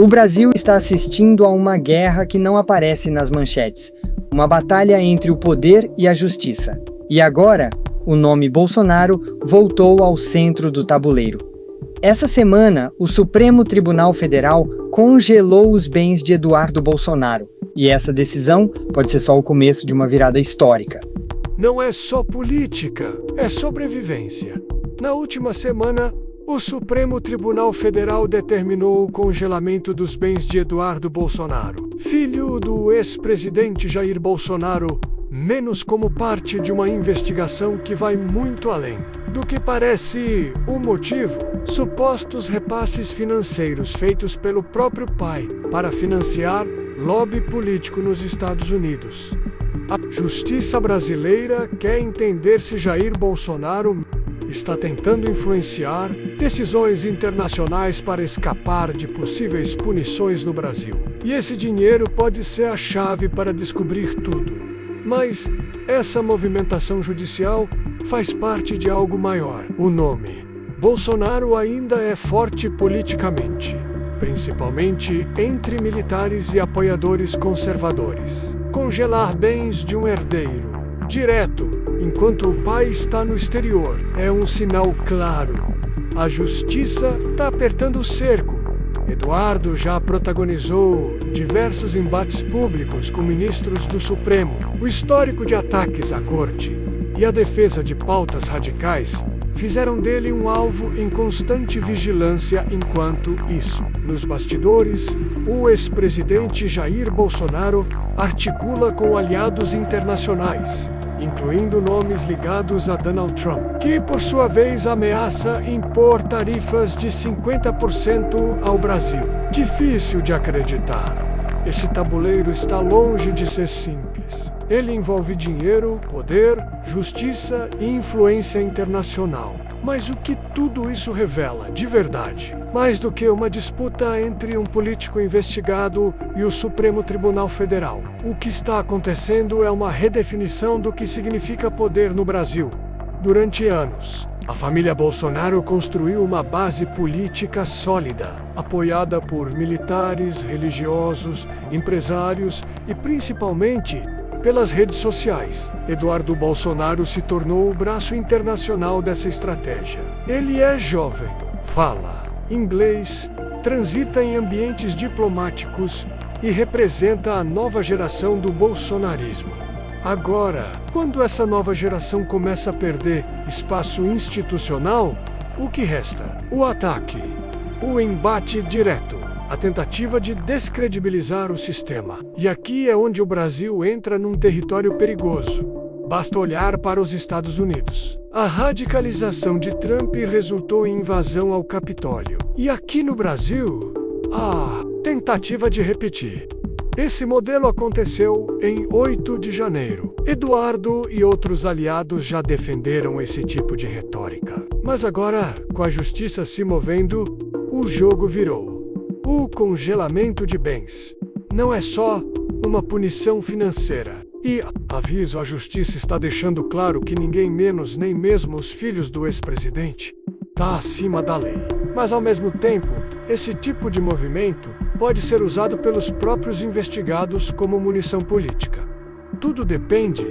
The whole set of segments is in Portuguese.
O Brasil está assistindo a uma guerra que não aparece nas manchetes. Uma batalha entre o poder e a justiça. E agora, o nome Bolsonaro voltou ao centro do tabuleiro. Essa semana, o Supremo Tribunal Federal congelou os bens de Eduardo Bolsonaro. E essa decisão pode ser só o começo de uma virada histórica. Não é só política, é sobrevivência. Na última semana, o Supremo Tribunal Federal determinou o congelamento dos bens de Eduardo Bolsonaro, filho do ex-presidente Jair Bolsonaro, menos como parte de uma investigação que vai muito além do que parece o motivo: supostos repasses financeiros feitos pelo próprio pai para financiar lobby político nos Estados Unidos. A justiça brasileira quer entender se Jair Bolsonaro está tentando influenciar decisões internacionais para escapar de possíveis punições no Brasil. E esse dinheiro pode ser a chave para descobrir tudo. Mas essa movimentação judicial faz parte de algo maior. O nome Bolsonaro ainda é forte politicamente, principalmente entre militares e apoiadores conservadores. Congelar bens de um herdeiro direto enquanto o pai está no exterior é um sinal claro. A justiça está apertando o cerco. Eduardo já protagonizou diversos embates públicos com ministros do Supremo. O histórico de ataques à corte e a defesa de pautas radicais fizeram dele um alvo em constante vigilância. Enquanto isso, nos bastidores, o ex-presidente Jair Bolsonaro articula com aliados internacionais, incluindo nomes ligados a Donald Trump, que por sua vez ameaça impor tarifas de 50% ao Brasil. Difícil de acreditar. Esse tabuleiro está longe de ser simples. Ele envolve dinheiro, poder, justiça e influência internacional. Mas o que tudo isso revela, de verdade? Mais do que uma disputa entre um político investigado e o Supremo Tribunal Federal. O que está acontecendo é uma redefinição do que significa poder no Brasil. Durante anos, a família Bolsonaro construiu uma base política sólida, apoiada por militares, religiosos, empresários e principalmente pelas redes sociais. Eduardo Bolsonaro se tornou o braço internacional dessa estratégia. Ele é jovem, fala inglês, transita em ambientes diplomáticos e representa a nova geração do bolsonarismo. Agora, quando essa nova geração começa a perder espaço institucional, o que resta? O ataque, o embate direto, a tentativa de descredibilizar o sistema. E aqui é onde o Brasil entra num território perigoso. Basta olhar para os Estados Unidos. A radicalização de Trump resultou em invasão ao Capitólio. E aqui no Brasil, a tentativa de repetir. Esse modelo aconteceu em 8 de janeiro. Eduardo e outros aliados já defenderam esse tipo de retórica. Mas agora, com a justiça se movendo, o jogo virou. O congelamento de bens não é só uma punição financeira. E, aviso, a justiça está deixando claro que ninguém menos, nem mesmo os filhos do ex-presidente, está acima da lei. Mas, ao mesmo tempo, esse tipo de movimento pode ser usado pelos próprios investigados como munição política. Tudo depende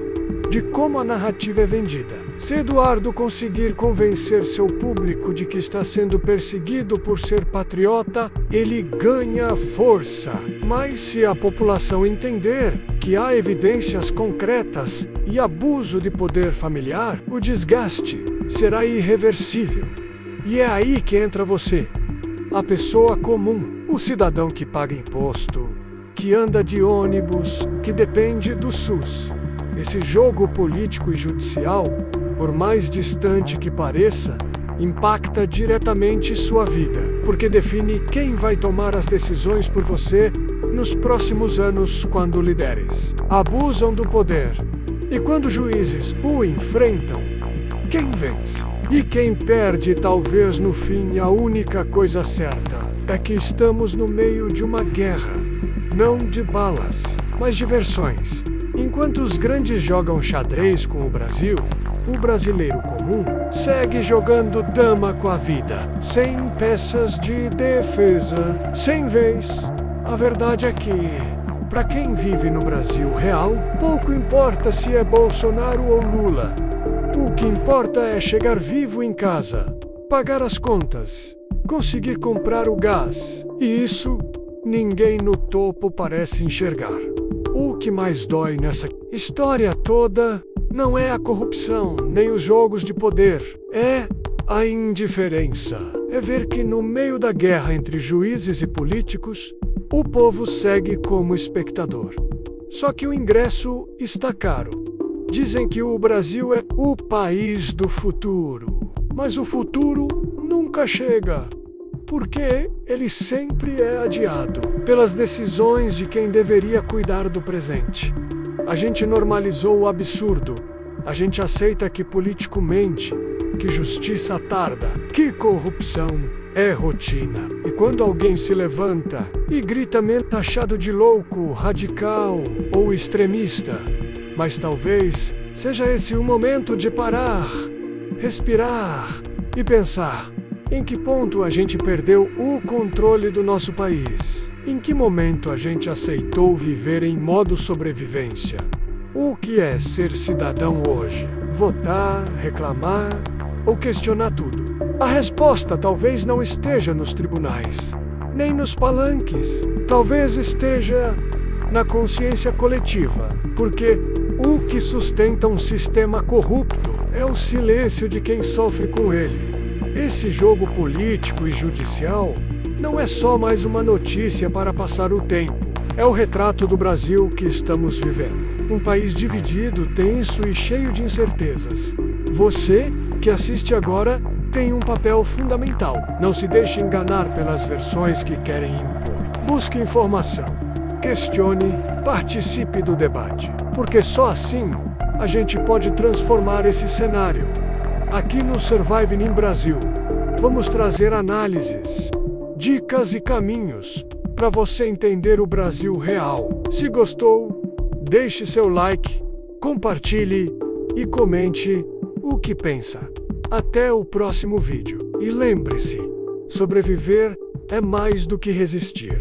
de como a narrativa é vendida. Se Eduardo conseguir convencer seu público de que está sendo perseguido por ser patriota, ele ganha força. Mas se a população entender que há evidências concretas e abuso de poder familiar, o desgaste será irreversível. E é aí que entra você, a pessoa comum, o cidadão que paga imposto, que anda de ônibus, que depende do SUS. Esse jogo político e judicial, por mais distante que pareça, impacta diretamente sua vida, porque define quem vai tomar as decisões por você nos próximos anos quando líderes abusam do poder. E quando juízes o enfrentam, quem vence? E quem perde, talvez no fim, a única coisa certa é que estamos no meio de uma guerra, não de balas, mas de versões. Enquanto os grandes jogam xadrez com o Brasil, O brasileiro comum segue jogando dama com a vida, sem peças de defesa, sem vez. A verdade é que, para quem vive no Brasil real, pouco importa se é Bolsonaro ou Lula. O que importa é chegar vivo em casa, pagar as contas, conseguir comprar o gás. E isso, ninguém no topo parece enxergar. O que mais dói nessa história toda não é a corrupção, nem os jogos de poder. É a indiferença. É ver que no meio da guerra entre juízes e políticos, o povo segue como espectador. Só que o ingresso está caro. Dizem que o Brasil é o país do futuro. Mas o futuro nunca chega. Porque ele sempre é adiado pelas decisões de quem deveria cuidar do presente. A gente normalizou o absurdo. A gente aceita que político mente, que justiça tarda, que corrupção é rotina. E quando alguém se levanta e grita taxado de louco, radical ou extremista, mas talvez seja esse o momento de parar, respirar e pensar. Em que ponto a gente perdeu o controle do nosso país? Em que momento a gente aceitou viver em modo sobrevivência? O que é ser cidadão hoje? Votar, reclamar ou questionar tudo? A resposta talvez não esteja nos tribunais, nem nos palanques. Talvez esteja na consciência coletiva, porque o que sustenta um sistema corrupto é o silêncio de quem sofre com ele. Esse jogo político e judicial não é só mais uma notícia para passar o tempo. É o retrato do Brasil que estamos vivendo. Um país dividido, tenso e cheio de incertezas. Você, que assiste agora, tem um papel fundamental. Não se deixe enganar pelas versões que querem impor. Busque informação. Questione, participe do debate. Porque só assim a gente pode transformar esse cenário. Aqui no Surviving in Brasil, vamos trazer análises, dicas e caminhos para você entender o Brasil real. Se gostou, deixe seu like, compartilhe e comente o que pensa. Até o próximo vídeo. E lembre-se, sobreviver é mais do que resistir.